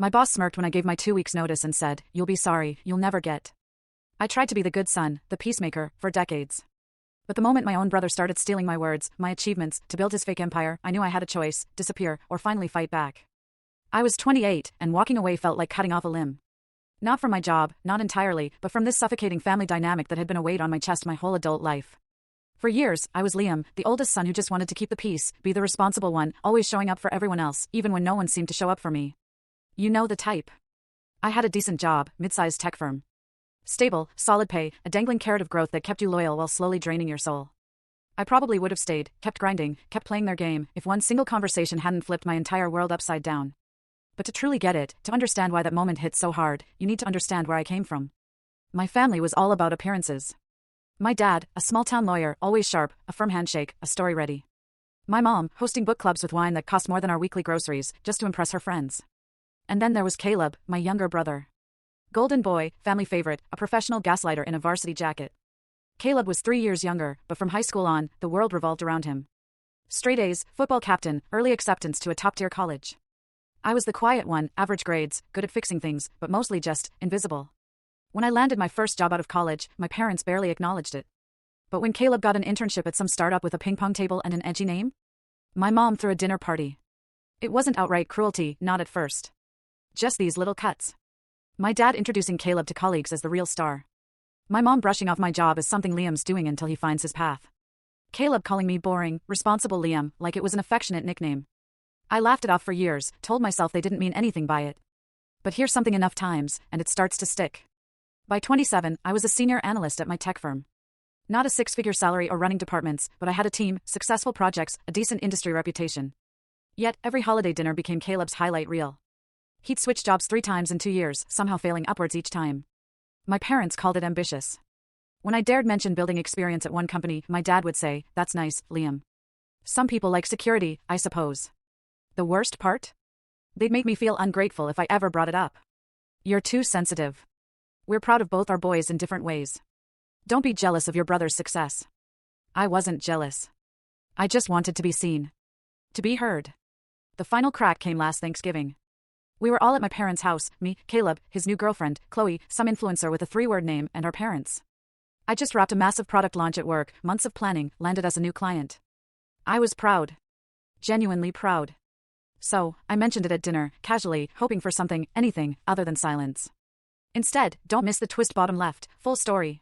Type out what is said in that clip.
My boss smirked when I gave my 2 weeks notice and said, "You'll be sorry, you'll never get." I tried to be the good son, the peacemaker, for decades. But the moment my own brother started stealing my words, my achievements, to build his fake empire, I knew I had a choice: disappear, or finally fight back. I was 28, and walking away felt like cutting off a limb. Not from my job, not entirely, but from this suffocating family dynamic that had been a weight on my chest my whole adult life. For years, I was Liam, the oldest son who just wanted to keep the peace, be the responsible one, always showing up for everyone else, even when no one seemed to show up for me. You know the type. I had a decent job, mid-sized tech firm. Stable, solid pay, a dangling carrot of growth that kept you loyal while slowly draining your soul. I probably would have stayed, kept grinding, kept playing their game, if one single conversation hadn't flipped my entire world upside down. But to truly get it, to understand why that moment hit so hard, you need to understand where I came from. My family was all about appearances. My dad, a small-town lawyer, always sharp, a firm handshake, a story ready. My mom, hosting book clubs with wine that cost more than our weekly groceries, just to impress her friends. And then there was Caleb, my younger brother. Golden boy, family favorite, a professional gaslighter in a varsity jacket. Caleb was 3 years younger, but from high school on, the world revolved around him. Straight A's, football captain, early acceptance to a top-tier college. I was the quiet one, average grades, good at fixing things, but mostly just invisible. When I landed my first job out of college, my parents barely acknowledged it. But when Caleb got an internship at some startup with a ping-pong table and an edgy name, my mom threw a dinner party. It wasn't outright cruelty, not at first. Just these little cuts. My dad introducing Caleb to colleagues as the real star. My mom brushing off my job as something Liam's doing until he finds his path. Caleb calling me boring, responsible Liam, like it was an affectionate nickname. I laughed it off for years, told myself they didn't mean anything by it. But here's something enough times, and it starts to stick. By 27, I was a senior analyst at my tech firm. Not a six-figure salary or running departments, but I had a team, successful projects, a decent industry reputation. Yet, every holiday dinner became Caleb's highlight reel. He'd switched jobs 3 times in 2 years, somehow failing upwards each time. My parents called it ambitious. When I dared mention building experience at one company, my dad would say, "That's nice, Liam. Some people like security, I suppose." The worst part? They'd make me feel ungrateful if I ever brought it up. "You're too sensitive. We're proud of both our boys in different ways. Don't be jealous of your brother's success." I wasn't jealous. I just wanted to be seen. To be heard. The final crack came last Thanksgiving. We were all at my parents' house, me, Caleb, his new girlfriend, Chloe, some influencer with a 3-word name, and our parents. I just wrapped a massive product launch at work, months of planning, landed as a new client. I was proud. Genuinely proud. So, I mentioned it at dinner, casually, hoping for something, anything, other than silence. Instead, don't miss the twist bottom left, full story.